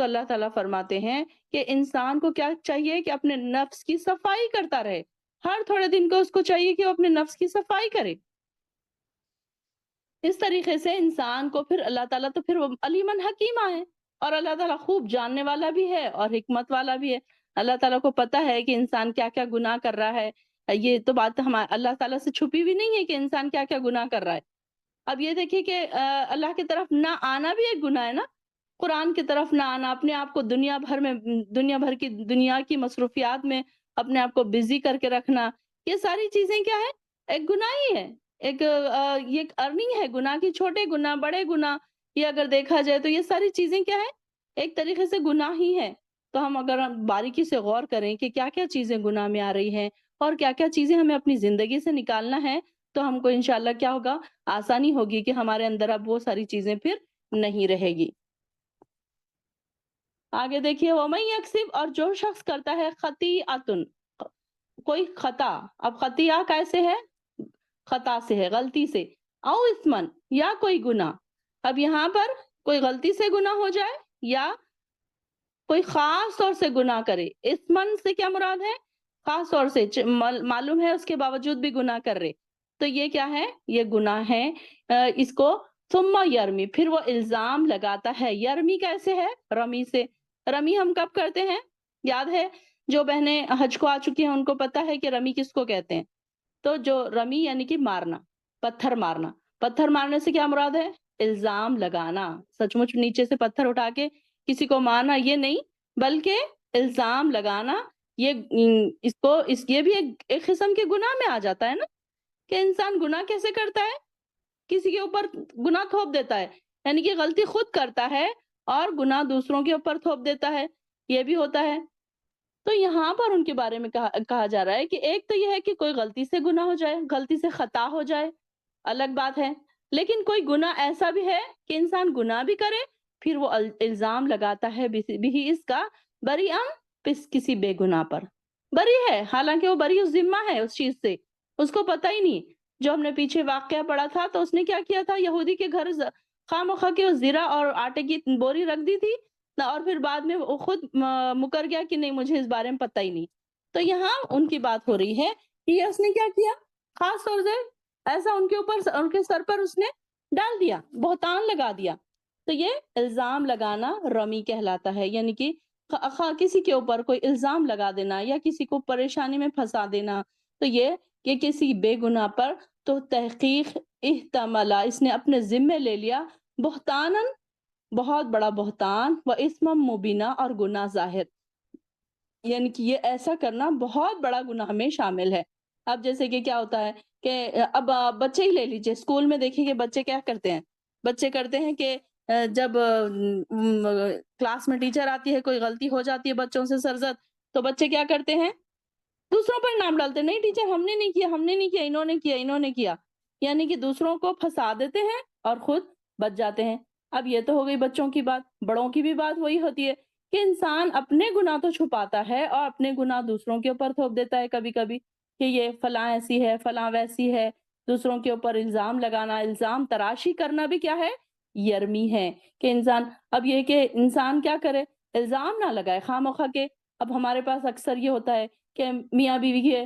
تو اللہ تعالیٰ فرماتے ہیں کہ انسان کو کیا چاہیے کہ اپنے نفس کی صفائی کرتا رہے، ہر تھوڑے دن کو اس کو چاہیے کہ وہ اپنے نفس کی صفائی کرے۔ اس طریقے سے انسان کو پھر اللہ تعالیٰ تو پھر وہ علیمن حکیمہ ہے، اور اللہ تعالیٰ خوب جاننے والا بھی ہے اور حکمت والا بھی ہے۔ اللہ تعالیٰ کو پتہ ہے کہ انسان کیا کیا گناہ کر رہا ہے، یہ تو بات اللہ تعالیٰ سے چھپی بھی نہیں ہے کہ انسان کیا کیا گناہ کر رہا ہے۔ اب یہ دیکھیے کہ اللہ کی طرف نہ آنا بھی ایک گناہ ہے نا، قرآن کی طرف نہ آنا، اپنے آپ کو دنیا بھر کی دنیا کی مصروفیات میں اپنے آپ کو بزی کر کے رکھنا، یہ ساری چیزیں کیا ہے؟ ایک گناہ ہی ہے، یہ ایک ارننگ ہے گناہ کی، چھوٹے گناہ بڑے گناہ، یہ اگر دیکھا جائے تو یہ ساری چیزیں کیا ہے؟ ایک طریقے سے گناہ ہی ہے۔ تو اگر ہم باریکی سے غور کریں کہ کیا کیا چیزیں گناہ میں آ رہی ہیں اور کیا کیا چیزیں ہمیں اپنی زندگی سے نکالنا ہے، تو ہم کو انشاءاللہ کیا ہوگا؟ آسانی ہوگی کہ ہمارے اندر اب وہ ساری چیزیں پھر نہیں رہے گی۔ آگے دیکھیے وَمَن یکسب، اور جو شخص کرتا ہے خطیئۃن، کوئی خطا، اب خطیہ کیسے ہے؟ خطا سے ہے، غلطی سے، او اسمن، یا کوئی گناہ۔ اب یہاں پر کوئی غلطی سے گناہ ہو جائے یا کوئی خاص طور سے گناہ کرے، اسمن سے کیا مراد ہے؟ خاص طور سے معلوم ہے اس کے باوجود بھی گناہ کر رہے، تو یہ کیا ہے؟ یہ گناہ ہے۔ اس کو ثم یرمی، پھر وہ الزام لگاتا ہے۔ یرمی کیسے ہے؟ رمی سے۔ رمی ہم کب کرتے ہیں؟ یاد ہے؟ جو بہنیں حج کو آ چکی ہیں ان کو پتا ہے کہ رمی کس کو کہتے ہیں۔ تو جو رمی یعنی کہ مارنا، پتھر مارنا، پتھر مارنے سے کیا مراد ہے؟ الزام لگانا، سچ مچ نیچے سے پتھر اٹھا کے کسی کو مارنا یہ نہیں، بلکہ الزام لگانا۔ یہ بھی ایک قسم کے گناہ میں آ جاتا ہے نا، کہ انسان گناہ کیسے کرتا ہے؟ کسی کے اوپر گناہ تھوپ دیتا ہے، یعنی کہ غلطی خود کرتا ہے اور گناہ دوسروں کے اوپر تھوپ دیتا ہے، یہ بھی ہوتا ہے۔ تو یہاں پر ان کے بارے میں کہا جا رہا ہے کہ ایک تو یہ ہے کہ کوئی غلطی سے گناہ ہو جائے، غلطی سے خطا ہو جائے، الگ بات ہے، لیکن کوئی گناہ ایسا بھی ہے کہ انسان گناہ بھی کرے پھر وہ الزام لگاتا ہے بھی اس کا بری کسی بے گناہ پر، بری ہے حالانکہ وہ بری ذمہ ہے اس چیز سے، اس کو پتہ ہی نہیں۔ جو ہم نے پیچھے واقعہ پڑھا تھا تو اس نے کیا کیا تھا؟ یہودی کے گھر خواہ مخواہ کے زیرہ اور آٹے کی بوری رکھ دی تھی، اور پھر بعد میں وہ خود مکر گیا کہ نہیں مجھے اس بارے میں پتہ ہی نہیں۔ تو یہاں ان کی بات ہو رہی ہے کہ اس نے کیا کیا؟ خاص طور سے ایسا ان کے اوپر، ان کے سر پر اس نے ڈال دیا، بہتان لگا دیا۔ تو یہ الزام لگانا رمی کہلاتا ہے، یعنی کہ کسی کے اوپر کوئی الزام لگا دینا یا کسی کو پریشانی میں پھنسا دینا، تو یہ کہ کسی بے گناہ پر تو تحقیق احتملا، اس نے اپنے ذمے لے لیا بہتانن، بہت بڑا بہتان، و اسم مبینہ، اور گناہ ظاہر، یعنی کہ یہ ایسا کرنا بہت بڑا گناہ میں شامل ہے۔ اب جیسے کہ کیا ہوتا ہے کہ اب بچے ہی لے لیجئے، اسکول میں دیکھیں کہ بچے کیا کرتے ہیں؟ بچے کرتے ہیں کہ جب کلاس میں ٹیچر آتی ہے، کوئی غلطی ہو جاتی ہے بچوں سے سرزد، تو بچے کیا کرتے ہیں؟ دوسروں پر نام ڈالتے ہیں، نہیں ٹیچر ہم نے نہیں کیا، ہم نے نہیں کیا، انہوں نے کیا، یعنی کہ دوسروں کو پھنسا دیتے ہیں اور خود بچ جاتے ہیں۔ اب یہ تو ہو گئی بچوں کی بات، بڑوں کی بھی بات وہی ہوتی ہے کہ انسان اپنے گناہ تو چھپاتا ہے اور اپنے گناہ دوسروں کے اوپر تھوپ دیتا ہے کبھی کبھی، کہ یہ فلاں ایسی ہے، فلاں ویسی ہے، دوسروں کے اوپر الزام لگانا، الزام تراشی کرنا بھی کیا ہے؟ یرمی ہے، کہ انسان، اب یہ کہ انسان کیا کرے؟ الزام نہ لگائے خواہ مخواہ کے۔ اب ہمارے پاس اکثر یہ ہوتا ہے کہ میاں بیوی کے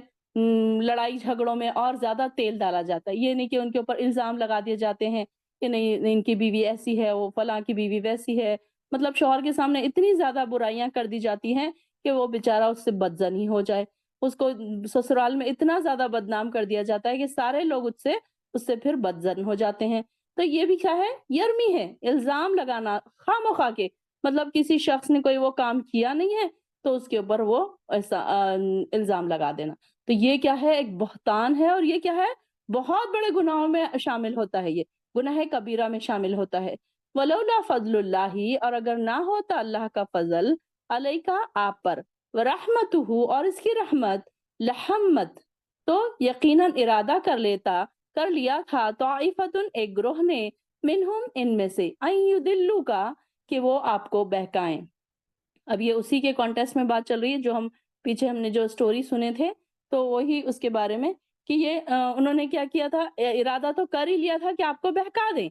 لڑائی جھگڑوں میں اور زیادہ تیل ڈالا جاتا ہے، یہ نہیں کہ ان کے اوپر الزام لگا دیے جاتے ہیں کہ نہیں ان کی بیوی ایسی ہے، وہ فلاں کی بیوی ویسی ہے، مطلب شوہر کے سامنے اتنی زیادہ برائیاں کر دی جاتی ہیں کہ وہ بیچارہ اس سے بدزن ہی ہو جائے، اس کو سسرال میں اتنا زیادہ بدنام کر دیا جاتا ہے کہ سارے لوگ اس سے پھر بدزن ہو جاتے ہیں۔ تو یہ بھی کیا ہے؟ یرمی ہے، الزام لگانا خواہ مخواہ کے، مطلب کسی شخص نے کوئی وہ کام کیا نہیں ہے تو اس کے اوپر وہ ایسا الزام لگا دینا، تو یہ کیا ہے؟ ایک بہتان ہے، اور یہ کیا ہے؟ بہت بڑے گناہوں میں شامل ہوتا ہے، یہ گناہ کبیرہ میں شامل ہوتا ہے۔ ولولا فضل اللہ، اور اگر نہ ہوتا اللہ کا فضل، علیکا آپ پر، ورحمتہ، اور اس کی رحمت، لحمت، تو یقیناً ارادہ کر لیا تھا، طائفتن، ایک گروہ نے، منہم، ان میں سے، ان یدلوکا، کہ وہ آپ کو بہکائیں۔ اب یہ اسی کے کانٹیکسٹ میں بات چل رہی ہے جو ہم پیچھے ہم نے جو سٹوری سنے تھے، تو وہی اس کے بارے میں کہ یہ انہوں نے کیا کیا تھا؟ ارادہ تو کر ہی لیا تھا کہ آپ کو بہکا دیں۔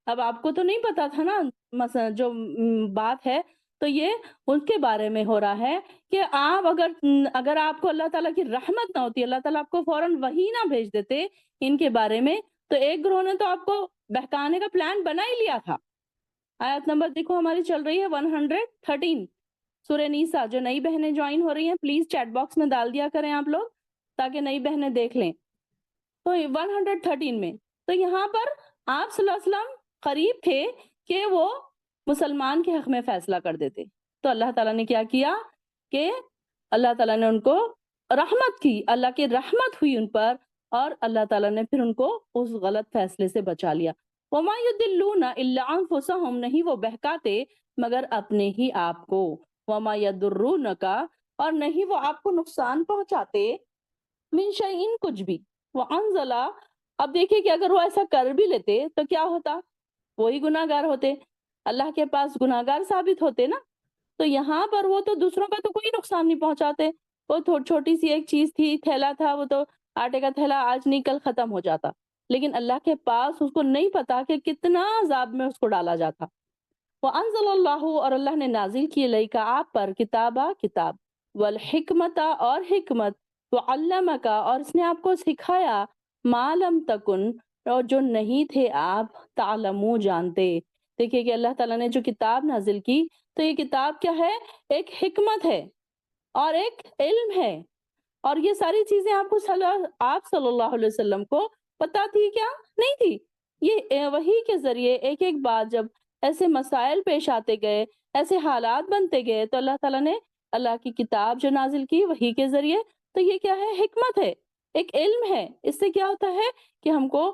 اب آپ کو تو نہیں پتا تھا نا مثلا جو بات ہے، تو یہ ان کے بارے میں ہو رہا ہے کہ آپ اگر آپ کو اللہ تعالیٰ کی رحمت نہ ہوتی، اللہ تعالیٰ آپ کو فوراً وحی نہ بھیج دیتے ان کے بارے میں، تو ایک گروہ نے تو آپ کو بہکانے کا پلان بنا ہی لیا تھا۔ آیت نمبر دیکھو ہماری چل رہی ہے 113 سورہ نیسا۔ جو نئی بہنیں جوائن ہو رہی ہیں پلیز چیٹ باکس میں ڈال دیا کریں آپ لوگ، تاکہ نئی بہنیں دیکھ لیں۔ تو 113 میں تو یہاں پر آپ صلی اللہ علیہ وسلم قریب تھے کہ وہ مسلمان کے حق میں فیصلہ کر دیتے، تو اللہ تعالیٰ نے کیا کیا کہ اللہ تعالیٰ نے ان کو رحمت کی، اللہ کی رحمت ہوئی ان پر، اور اللہ تعالیٰ نے پھر ان کو اس غلط فیصلے سے بچا لیا۔ وَمَا يُضِلُّونَ إِلَّا أَنفُسَهُمْ، نہیں وہ بہکاتے مگر اپنے ہی آپ کو، وَمَا يَضُرُّونَكَ، اور نہیں وہ آپ کو نقصان پہنچاتے، من شيء کچھ بھی، وَأَنزَلَ، اب دیکھیے کہ اگر وہ ایسا کر بھی لیتے تو کیا ہوتا، وہی گناہ گار ہوتے، اللہ کے پاس گناہ گار ثابت ہوتے نا۔ تو یہاں پر وہ تو دوسروں کا تو کوئی نقصان نہیں پہنچاتے، وہ چھوٹی سی ایک چیز تھی، تھیلا تھا، وہ تو آٹے کا تھیلا آج نہیں کل ختم ہو جاتا، لیکن اللہ کے پاس اس کو نہیں پتا کہ کتنا عذاب میں اس کو ڈالا جاتا۔ وَأَنزَلَ اللَّهُ، اور اللہ نے نازل کی لَيْكَ آپ پر، کتابہ کتاب، والحکمت اور حکمت، وعلمک اور اس نے آپ کو سکھایا، ما لم تکن اور جو نہیں تھے آپ، تعلمو جانتے۔ دیکھیے کہ اللہ تعالیٰ نے جو کتاب نازل کی، تو یہ کتاب کیا ہے، ایک حکمت ہے اور ایک علم ہے، اور یہ ساری چیزیں آپ صلی اللہ علیہ وسلم کو پتا تھی کیا؟ نہیں تھی۔ یہ وحی کے ذریعے ایک ایک بات جب ایسے مسائل پیش آتے گئے، ایسے حالات بنتے گئے، تو اللہ تعالیٰ نے اللہ کی کتاب جو نازل کی وحی کے ذریعے، تو یہ کیا ہے، حکمت ہے، ایک علم ہے۔ اس سے کیا ہوتا ہے کہ ہم کو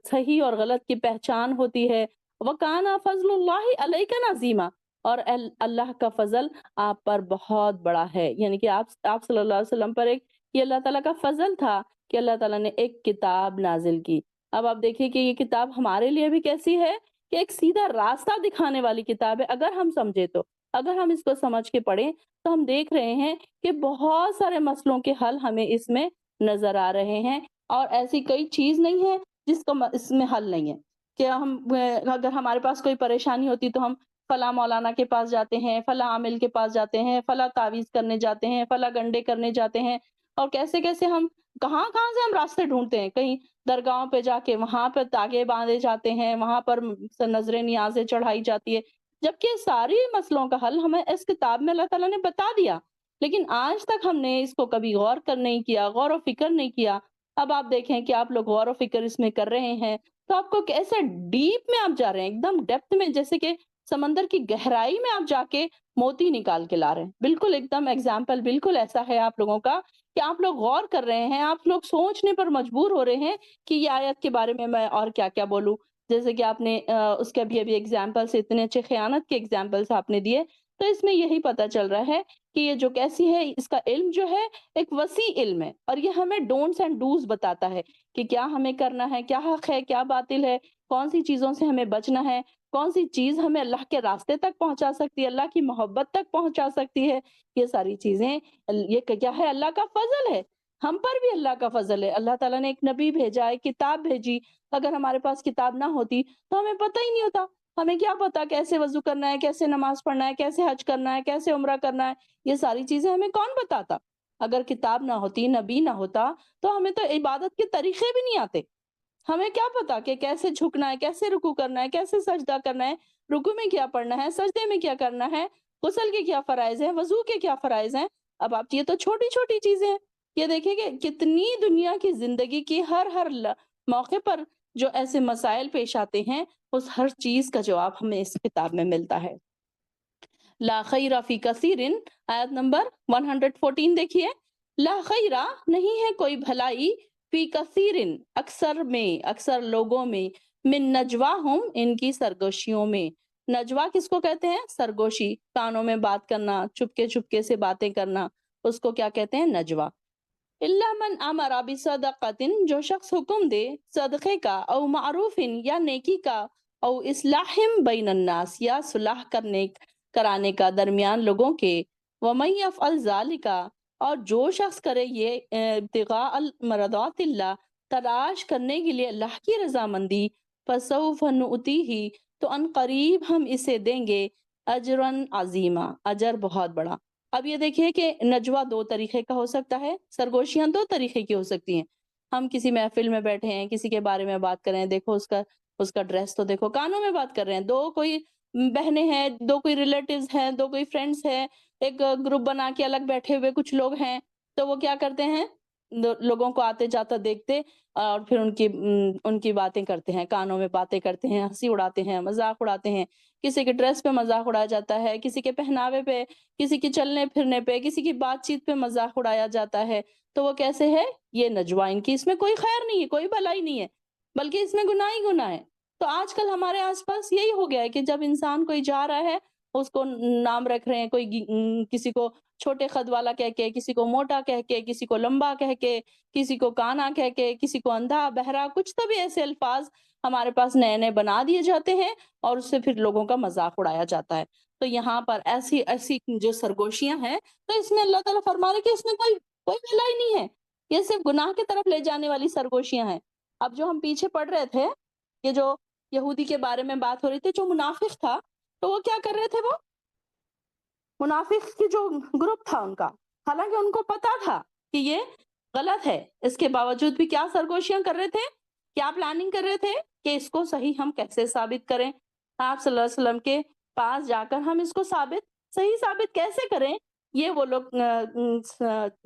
صحیح اور غلط کی پہچان ہوتی ہے۔ وَكَانَ فَضْلُ اللَّهِ عَلَيْكَ عَظِيمًا، اور اللہ کا فضل آپ پر بہت بڑا ہے، یعنی کہ آپ صلی اللہ علیہ وسلم پر ایک یہ اللہ تعالیٰ کا فضل تھا کہ اللہ تعالیٰ نے ایک کتاب نازل کی۔ اب آپ دیکھیے کہ یہ کتاب ہمارے لیے بھی کیسی ہے کہ ایک سیدھا راستہ دکھانے والی کتاب ہے، اگر ہم سمجھے تو، اگر ہم اس کو سمجھ کے پڑھیں تو ہم دیکھ رہے ہیں کہ بہت سارے مسئلوں کے حل ہمیں اس میں نظر آ رہے ہیں، اور ایسی کوئی چیز نہیں ہے جس کو اس میں حل نہیں ہے کہ ہم اگر ہمارے پاس کوئی پریشانی ہوتی تو ہم فلاں مولانا کے پاس جاتے ہیں، فلاں عامل کے پاس جاتے ہیں، فلاں تعویذ کرنے جاتے ہیں، فلاں گنڈے کرنے جاتے ہیں، اور کیسے کیسے ہم کہاں کہاں سے ہم راستے ڈھونڈتے ہیں، کہیں درگاہوں پہ جا کے وہاں پہ تاگے باندھے جاتے ہیں، وہاں پر نظر نیازیں چڑھائی جاتی ہے، جبکہ ساری مسئلوں کا حل ہمیں اس کتاب میں اللہ تعالیٰ نے بتا دیا، لیکن آج تک ہم نے اس کو کبھی غور نہیں کیا، غور و فکر نہیں کیا۔ اب آپ دیکھیں کہ آپ لوگ غور و فکر اس میں کر رہے ہیں تو آپ کو کیسے ڈیپ میں آپ جا رہے ہیں، ایک دم ڈیپتھ میں، جیسے کہ سمندر کی گہرائی میں آپ جا کے موتی نکال کے لا رہے ہیں، بالکل ایک دم ایگزامپل بالکل ایسا ہے آپ لوگوں کا کہ آپ لوگ غور کر رہے ہیں، آپ لوگ سوچنے پر مجبور ہو رہے ہیں کہ یہ آیت کے بارے میں اور کیا کیا بولوں، جیسے کہ آپ نے اس کے ابھی ایگزامپلس، اتنے اچھے خیانت کے ایگزامپلس آپ نے دیے، تو اس میں یہی پتا چل رہا ہے کہ یہ جو کیسی ہے، اس کا علم جو ہے ایک وسیع علم ہے، اور یہ ہمیں ڈونٹس اینڈ ڈوز بتاتا ہے کہ کیا ہمیں کرنا ہے، کیا حق ہے، کیا باطل ہے، کون سی چیزوں سے ہمیں بچنا ہے، کون سی چیز ہمیں اللہ کے راستے تک پہنچا سکتی ہے، اللہ کی محبت تک پہنچا سکتی ہے۔ یہ ساری چیزیں یہ کیا ہے، اللہ کا فضل ہے، ہم پر بھی اللہ کا فضل ہے۔ اللہ تعالیٰ نے ایک نبی بھیجا، ایک کتاب بھیجی، اگر ہمارے پاس کتاب نہ ہوتی تو ہمیں پتہ ہی نہیں ہوتا، ہمیں کیا پتا کیسے وضو کرنا ہے، کیسے نماز پڑھنا ہے، کیسے حج کرنا ہے، کیسے عمرہ کرنا ہے، یہ ساری چیزیں ہمیں کون بتاتا؟ اگر کتاب نہ ہوتی، نبی نہ ہوتا، تو ہمیں تو عبادت کے طریقے بھی نہیں آتے، ہمیں کیا پتا کہ کیسے جھکنا ہے، کیسے رکوع کرنا ہے، کیسے سجدہ کرنا ہے، رکوع میں کیا پڑھنا ہے، سجدے میں کیا کرنا ہے، غسل کے کیا فرائض ہیں، وضو کے کیا فرائض ہیں۔ اب آپ یہ تو چھوٹی چھوٹی چیزیں ہیں، یہ دیکھیں کہ کتنی دنیا کی زندگی کی ہر موقع پر جو ایسے مسائل پیش آتے ہیں، اس ہر چیز کا جواب ہمیں اس کتاب میں ملتا ہے۔ لا خیر فی کثیر، آیت نمبر 114 دیکھیے، لا خیر نہیں ہے کوئی بھلائی، فی کثیر اکثر میں، اکثر لوگوں میں، من نجواہم ان کی سرگوشیوں میں۔ نجوا کس کو کہتے ہیں؟ سرگوشی، کانوں میں بات کرنا، چپکے چپکے سے باتیں کرنا، اس کو کیا کہتے ہیں؟ نجوا۔ الا من امر بصدقۃ، جو شخص حکم دے صدقے کا، او معروف یا نیکی کا، او اصلاح بین الناس یا صلح کرانے کا درمیان لوگوں کے، ومن یفعل ذلک، اور جو شخص کرے یہ ابتغاء مرضات اللہ، تلاش کرنے کے لیے اللہ کی رضامندی، فسوف نؤتیہ، تو ان قریب ہم اسے دیں گے اجرن عظیمہ، اجر بہت بڑا۔ اب یہ دیکھیے کہ نجوہ دو طریقے کا ہو سکتا ہے، سرگوشیاں دو طریقے کی ہو سکتی ہیں۔ ہم کسی محفل میں بیٹھے ہیں، کسی کے بارے میں بات کر رہے ہیں، دیکھو اس کا ڈریس تو دیکھو، کانوں میں بات کر رہے ہیں، دو کوئی بہنیں ہیں، دو کوئی ریلیٹیوز ہیں، دو کوئی فرینڈس ہیں، ایک گروپ بنا کے الگ بیٹھے ہوئے کچھ لوگ ہیں، تو وہ کیا کرتے ہیں، لوگوں کو آتے جاتا دیکھتے اور پھر ان کی باتیں کرتے ہیں، کانوں میں باتیں کرتے ہیں، ہنسی اڑاتے ہیں، مذاق اڑاتے ہیں، کسی کے ڈریس پہ مذاق اڑایا جاتا ہے، کسی کے پہناوے پہ، کسی کے چلنے پھرنے پہ، کسی کی بات چیت پہ مذاق اڑایا جاتا ہے۔ تو وہ کیسے ہے؟ یہ نجوہ، ان کی اس میں کوئی خیر نہیں ہے، کوئی بھلائی نہیں ہے، بلکہ اس میں گناہ ہی گناہ ہے۔ تو آج کل ہمارے آس پاس یہی ہو گیا ہے کہ جب انسان کوئی جا رہا ہے، اس کو نام رکھ رہے ہیں، کسی کو چھوٹے قد والا کہہ کے، کسی کو موٹا کہہ کے، کسی کو لمبا کہہ کے، کسی کو کانا کہہ کے، کسی کو اندھا بہرا، کچھ تو بھی ایسے الفاظ ہمارے پاس نئے نئے بنا دیے جاتے ہیں اور اس سے پھر لوگوں کا مذاق اڑایا جاتا ہے۔ تو یہاں پر ایسی ایسی جو سرگوشیاں ہیں، تو اس میں اللہ تعالیٰ فرما رہے کہ اس میں کوئی بھلائی نہیں ہے، یہ صرف گناہ کی طرف لے جانے والی سرگوشیاں ہیں۔ اب جو ہم پیچھے پڑھ رہے تھے، یہ جو یہودی کے بارے میں بات ہو رہی تھی، جو منافق تھا، تو وہ کیا کر رہے تھے؟ وہ منافق کی جو گروپ تھا ان کا، حالانکہ ان کو پتا تھا کہ یہ غلط ہے، اس کے باوجود بھی کیا سرگوشیاں کر رہے تھے، کیا پلاننگ کر رہے تھے کہ اس کو صحیح ہم کیسے ثابت کریں، آپ صلی اللہ علیہ وسلم کے پاس جا کر ہم اس کو صحیح ثابت کیسے کریں، یہ وہ لوگ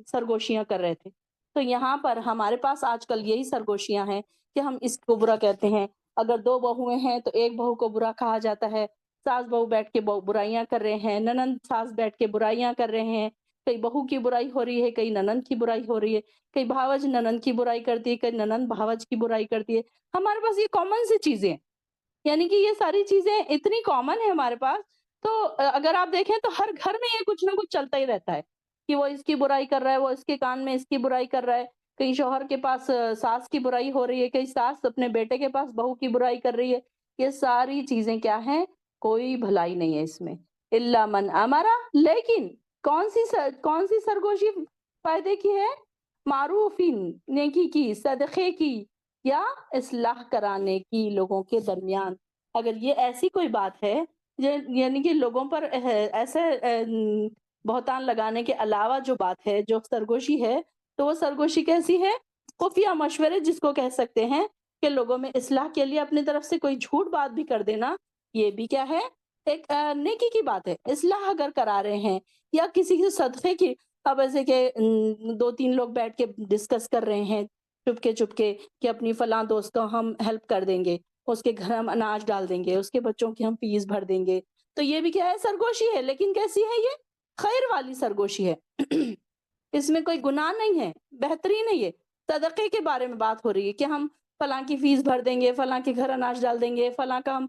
سرگوشیاں کر رہے تھے۔ تو یہاں پر ہمارے پاس آج کل یہی سرگوشیاں ہیں کہ ہم اس کو برا کہتے ہیں، اگر دو بہویں ہیں تو ایک بہو کو برا کہا جاتا ہے، ساس بہو بیٹھ کے برائیاں کر رہے ہیں، ننند ساس بیٹھ کے برائیاں کر رہے ہیں، کئی بہو کی برائی ہو رہی ہے، کئی ننند کی برائی ہو رہی ہے، کئی بھاوج ننند کی برائی کرتی ہے، کئی ننند بھاوج کی برائی کرتی ہے۔ ہمارے پاس یہ کامن سی چیزیں ہیں، یعنی کہ یہ ساری چیزیں اتنی کامن ہے ہمارے پاس، تو اگر آپ دیکھیں تو ہر گھر میں یہ کچھ نہ کچھ چلتا ہی رہتا ہے کہ وہ اس کی برائی کر رہا ہے، وہ اس کے کان میں اس کی برائی کر رہا ہے، کئی شوہر کے پاس ساس کی برائی ہو رہی ہے، کئی ساس اپنے بیٹے کے پاس بہو کی برائی کر رہی ہے۔ یہ ساری چیزیں کیا ہیں؟ کوئی بھلائی نہیں ہے اس میں، الا من امرا، لیکن کون سی سرگوشی فائدے کی ہے؟ معروفی، نیکی کی، صدقے کی، یا اصلاح کرانے کی لوگوں کے درمیان۔ اگر یہ ایسی کوئی بات ہے، یعنی کہ لوگوں پر ایسے بہتان لگانے کے علاوہ جو بات ہے، جو سرگوشی ہے، تو وہ سرگوشی کیسی ہے؟ خفیہ مشورے جس کو کہہ سکتے ہیں، کہ لوگوں میں اصلاح کے لیے اپنی طرف سے کوئی جھوٹ بات بھی کر دینا، یہ بھی کیا ہے؟ ایک نیکی کی بات ہے۔ اصلاح اگر کرا رہے ہیں یا کسی کے صدقے کی، اب ایسے کہ دو تین لوگ بیٹھ کے ڈسکس کر رہے ہیں چپ کے کہ اپنی فلاں دوست کو ہم ہیلپ کر دیں گے، اس کے گھر ہم اناج ڈال دیں گے، اس کے بچوں کی ہم فیس بھر دیں گے، تو یہ بھی کیا ہے؟ سرگوشی ہے، لیکن کیسی ہے؟ یہ خیر والی سرگوشی ہے۔ اس میں کوئی گناہ نہیں ہے، بہترین ہے۔ یہ صدقے کے بارے میں بات ہو رہی ہے کہ ہم فلاں کی فیس بھر دیں گے، فلاں کے گھر اناج ڈال دیں گے، فلاں کا ہم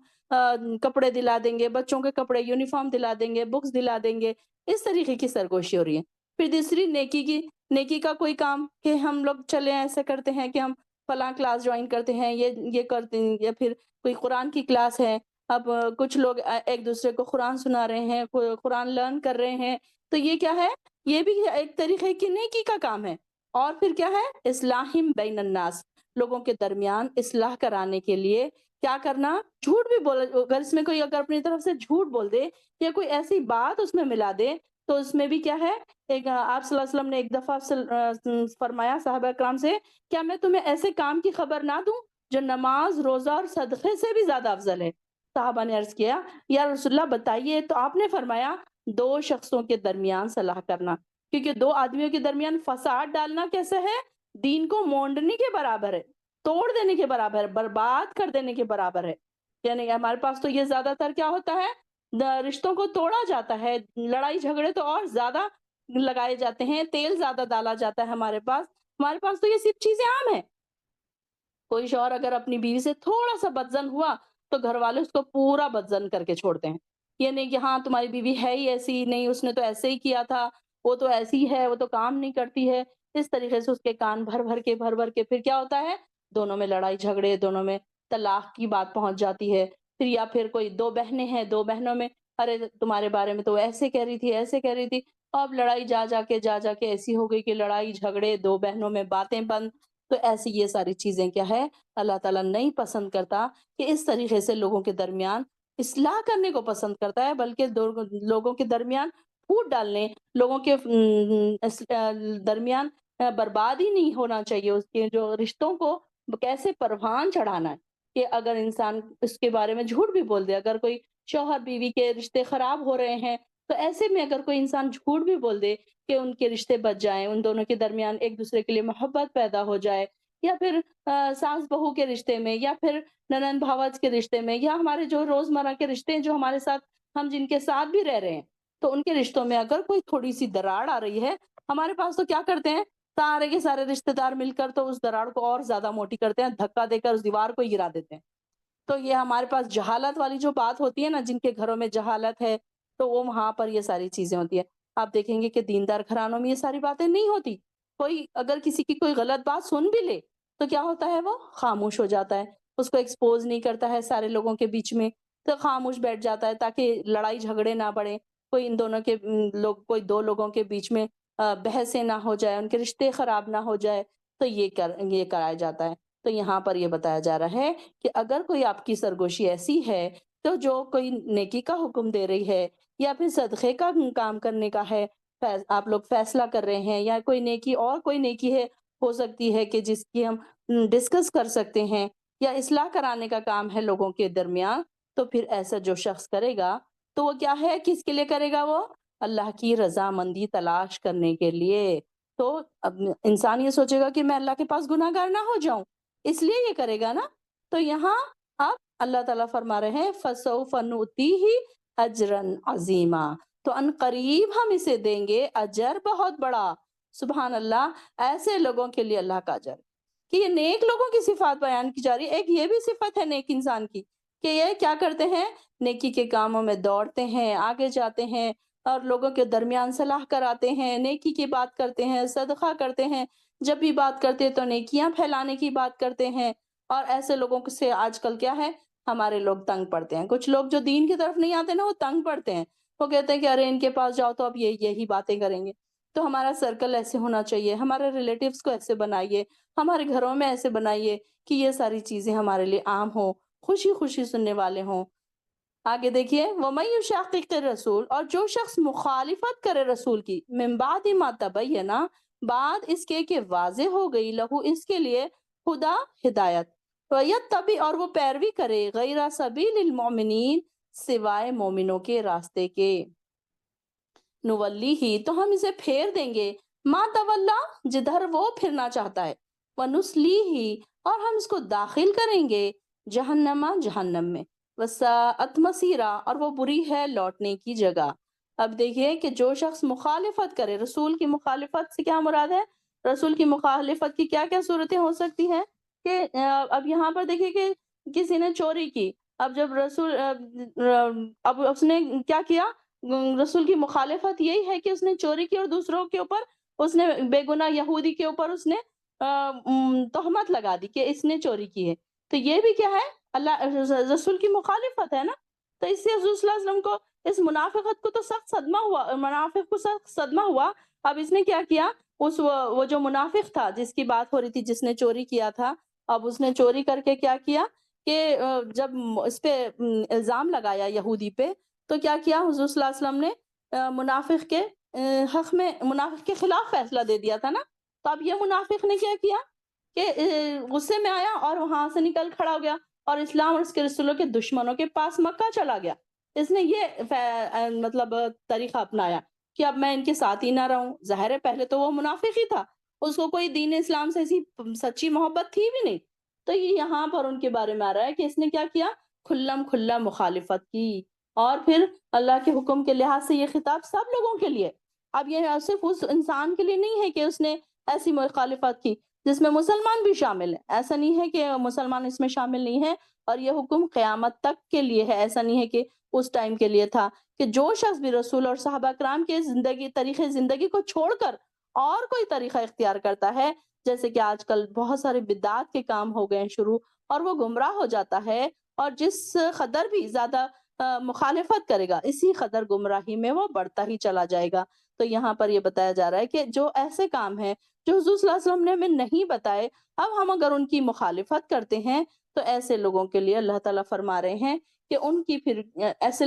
کپڑے دلا دیں گے، بچوں کے کپڑے یونیفارم دلا دیں گے، بکس دلا دیں گے، اس طریقے کی سرگوشی ہو رہی ہے۔ پھر دوسری نیکی کا کوئی کام کہ ہم لوگ چلے ایسے کرتے ہیں کہ ہم فلاں کلاس جوائن کرتے ہیں، یہ کرتے ہیں، یا پھر کوئی قرآن کی کلاس ہے، اب کچھ لوگ ایک دوسرے کو قرآن سنا رہے ہیں، قرآن لرن کر رہے ہیں، تو یہ کیا ہے؟ یہ بھی ایک طریقے کی نیکی کا کام ہے۔ اور پھر کیا ہے؟ اصلاحم بین الناس، لوگوں کے درمیان اصلاح کرانے کے لیے کیا کرنا؟ جھوٹ بھی بول، اگر اس میں کوئی اگر اپنی طرف سے جھوٹ بول دے یا کوئی ایسی بات اس میں ملا دے، تو اس میں بھی کیا ہے؟ ایک آپ صلی اللہ علیہ وسلم نے ایک دفعہ فرمایا صحابہ کرام سے، کیا میں تمہیں ایسے کام کی خبر نہ دوں جو نماز، روزہ اور صدقے سے بھی زیادہ افضل ہے؟ صحابہ نے عرض کیا، یا رسول اللہ بتائیے، تو آپ نے فرمایا دو شخصوں کے درمیان صلاح کرنا، کیونکہ دو آدمیوں کے درمیان فساد ڈالنا کیسے ہے؟ دین کو مونڈنے کے برابر ہے، توڑ دینے کے برابر ہے، برباد کر دینے کے برابر ہے۔ یعنی ہمارے پاس تو یہ زیادہ تر کیا ہوتا ہے؟ رشتوں کو توڑا جاتا ہے، لڑائی جھگڑے تو اور زیادہ لگائے جاتے ہیں، تیل زیادہ ڈالا جاتا ہے ہمارے پاس تو یہ سب چیزیں عام ہیں۔ کوئی شوہر اگر اپنی بیوی سے تھوڑا سا بدزن ہوا تو گھر والے اس کو پورا بدزن کر کے چھوڑتے ہیں، یہ نہیں کہ ہاں تمہاری بیوی ہے ہی ایسی، نہیں اس نے تو ایسے ہی کیا تھا، وہ تو ایسی ہے، وہ تو کام نہیں کرتی ہے، اس طریقے سے اس کے کان بھر بھر کے پھر کیا ہوتا ہے؟ دونوں میں لڑائی جھگڑے، دونوں میں طلاق کی بات پہنچ جاتی ہے۔ پھر یا پھر کوئی دو بہنیں ہیں، دو بہنوں میں ارے تمہارے بارے میں تو وہ ایسے کہہ رہی تھی، ایسے کہہ رہی تھی، اب لڑائی جا جا کے ایسی ہو گئی کہ لڑائی جھگڑے، دو بہنوں میں باتیں بند۔ تو ایسی یہ ساری چیزیں کیا ہے؟ اللہ تعالیٰ نہیں پسند کرتا کہ اس طریقے سے لوگوں کے درمیان اصلاح کرنے کو پسند کرتا ہے، بلکہ لوگوں کے درمیان پھوٹ ڈالنے، لوگوں کے درمیان برباد ہی نہیں ہونا چاہیے، اس کے جو رشتوں کو کیسے پروان چڑھانا ہے، کہ اگر انسان اس کے بارے میں جھوٹ بھی بول دے، اگر کوئی شوہر بیوی کے رشتے خراب ہو رہے ہیں تو ایسے میں اگر کوئی انسان جھوٹ بھی بول دے کہ ان کے رشتے بچ جائیں، ان دونوں کے درمیان ایک دوسرے کے لیے محبت پیدا ہو جائے، یا پھر ساس بہو کے رشتے میں، یا پھر ننند بھاوج کے رشتے میں، یا ہمارے جو روزمرہ کے رشتے ہیں جو ہمارے ساتھ، ہم جن کے ساتھ بھی رہ رہے ہیں، تو ان کے رشتوں میں اگر کوئی تھوڑی سی دراڑ آ رہی ہے، ہمارے پاس تو کیا کرتے ہیں، سارے کے سارے رشتے دار مل کر تو اس دراڑ کو اور زیادہ موٹی کرتے ہیں، دھکا دے کر اس دیوار کو گرا دیتے ہیں۔ تو یہ ہمارے پاس جہالت والی جو بات ہوتی ہے نا، جن کے گھروں میں جہالت ہے تو وہ وہاں پر یہ ساری چیزیں ہوتی ہے۔ آپ دیکھیں گے کہ دیندار گھرانوں میں یہ ساری باتیں نہیں ہوتی، کوئی اگر کسی کی کوئی غلط بات سن بھی لے تو کیا ہوتا ہے، وہ خاموش ہو جاتا ہے، اس کو ایکسپوز نہیں کرتا ہے سارے لوگوں کے بیچ میں، تو خاموش بیٹھ جاتا ہے تاکہ لڑائی جھگڑے نہ بڑھے، کوئی ان دونوں کے کوئی دو لوگوں کے بیچ میں بحثیں نہ ہو جائے، ان کے رشتے خراب نہ ہو جائے، تو یہ کرایا جاتا ہے۔ تو یہاں پر یہ بتایا جا رہا ہے کہ اگر کوئی آپ کی سرگوشی ایسی ہے تو جو کوئی نیکی کا حکم دے رہی ہے یا پھر صدقے کا کام کرنے کا ہے، آپ لوگ فیصلہ کر رہے ہیں، یا کوئی نیکی اور کوئی نیکی ہے، ہو سکتی ہے کہ جس کی ہم ڈسکس کر سکتے ہیں، یا اصلاح کرانے کا کام ہے لوگوں کے درمیان، تو پھر ایسا جو شخص کرے گا تو وہ کیا ہے، کس کے لیے کرے گا، وہ اللہ کی رضامندی تلاش کرنے کے لیے۔ تو اب انسان یہ سوچے گا کہ میں اللہ کے پاس گناہ گار نہ ہو جاؤں، اس لیے یہ کرے گا نا۔ تو یہاں اب اللہ تعالیٰ فرما رہے ہیں فَسَوْفَ نُؤْتِيهِ أَجْرًا عَظِيمًا، تو ان قریب ہم اسے دیں گے اجر بہت بڑا۔ سبحان اللہ، ایسے لوگوں کے لیے اللہ کا اجر، کہ یہ نیک لوگوں کی صفات بیان کی جا رہی ہے۔ ایک یہ بھی صفت ہے نیک انسان کی کہ یہ کیا کرتے ہیں، نیکی کے کاموں میں دوڑتے ہیں، آگے جاتے ہیں، اور لوگوں کے درمیان صلاح کراتے ہیں، نیکی کی بات کرتے ہیں، صدقہ کرتے ہیں، جب بھی بات کرتے ہیں تو نیکیاں پھیلانے کی بات کرتے ہیں۔ اور ایسے لوگوں سے آج کل کیا ہے، ہمارے لوگ تنگ پڑتے ہیں، کچھ لوگ جو دین کی طرف نہیں آتے نا، وہ تنگ پڑتے ہیں، وہ کہتے ہیں کہ ارے ان کے پاس جاؤ تو اب یہی باتیں کریں گے۔ تو ہمارا سرکل ایسے ہونا چاہیے، ہمارے ریلیٹیوز کو ایسے بنائیے، ہمارے گھروں میں ایسے بنائیے کہ یہ ساری چیزیں ہمارے لیے عام ہوں، خوشی خوشی سننے والے ہوں۔ آگے دیکھیے وَمَن يُشَاقِقِ الرَّسُولَ، اور جو شخص مخالفت کرے رسول کی، مِن بَعْدِ مَا تَبَيَّنَ، بعد اس کے کہ واضح ہو گئی، لہو اس کے لیے، خدا ہدایت، وَيَتَّبِعْ، اور وہ پیروی کرے، غَيْرَ سَبِيلِ الْمُؤْمِنِينَ، سوائے مومنوں کے راستے کے، نُوَلِّهِ، تو ہم اسے پھیر دیں گے، ما تولا، جدھر وہ پھرنا چاہتا ہے، وَنُسْلِيهِ، اور ہم اس کو داخل کریں گے، جہنم، جہنم میں، وَسَاءَتْ مَصِيرًا، اور وہ بری ہے لوٹنے کی جگہ۔ اب دیکھیے کہ جو شخص مخالفت کرے، رسول کی مخالفت سے کیا مراد ہے، رسول کی مخالفت کی کیا کیا صورتیں ہو سکتی ہیں، کہ اب یہاں پر دیکھیے کہ کسی نے چوری کی، اب جب رسول اب اس نے کیا کیا، رسول کی مخالفت یہی ہے کہ اس نے چوری کی اور دوسروں کے اوپر، اس نے بے گناہ یہودی کے اوپر اس نے تہمت لگا دی کہ اس نے چوری کی ہے، تو یہ بھی کیا ہے، اللہ رسول کی مخالفت ہے نا۔ تو اس سے حضور صلی اللہ علیہ وسلم کو اس منافقت کو تو سخت صدمہ ہوا، منافق کو سخت صدمہ ہوا۔ اب اس نے کیا کیا، وہ جو منافق تھا جس کی بات ہو رہی تھی، جس نے چوری کیا تھا، اب اس نے چوری کر کے کیا کیا کہ جب اس پہ الزام لگایا یہودی پہ، تو کیا کیا حضور صلی اللہ علیہ وسلم نے منافق کے حق میں، منافق کے خلاف فیصلہ دے دیا تھا نا۔ تو اب یہ منافق نے کیا کیا کہ غصے میں آیا اور وہاں سے نکل کھڑا ہو گیا، اور اسلام اور اس کے رسولوں کے دشمنوں کے پاس مکہ چلا گیا۔ اس نے یہ مطلب طریقہ اپنایا کہ اب میں ان کے ساتھ ہی نہ رہوں۔ ظاہر ہے پہلے تو وہ منافق ہی تھا، اس کو کوئی دین اسلام سے ایسی سچی محبت تھی بھی نہیں۔ تو یہ یہاں پر ان کے بارے میں آ رہا ہے کہ اس نے کیا کیا، کھلم کھلا مخالفت کی۔ اور پھر اللہ کے حکم کے لحاظ سے یہ خطاب سب لوگوں کے لیے، اب یہ صرف اس انسان کے لیے نہیں ہے کہ اس نے ایسی مخالفت کی، جس میں مسلمان بھی شامل ہیں، ایسا نہیں ہے کہ مسلمان اس میں شامل نہیں ہے، اور یہ حکم قیامت تک کے لیے ہے، ایسا نہیں ہے کہ اس ٹائم کے لیے تھا، کہ جو شخص بھی رسول اور صحابہ کرام کے طریقے زندگی کو چھوڑ کر اور کوئی طریقہ اختیار کرتا ہے، جیسے کہ آج کل بہت سارے بدعات کے کام ہو گئے ہیں شروع، اور وہ گمراہ ہو جاتا ہے، اور جس قدر بھی زیادہ مخالفت کرے گا، اسی قدر گمراہی میں وہ بڑھتا ہی چلا جائے گا۔ تو یہاں پر یہ بتایا جا رہا ہے کہ جو ایسے کام ہیں جو حضور صلی اللہ علیہ وسلم نے ہمیں نہیں بتائے، اب ہم اگر ان کی مخالفت کرتے ہیں تو ایسے لوگوں کے لیے اللہ تعالیٰ فرما رہے ہیں کہ ان کی پھر ایسے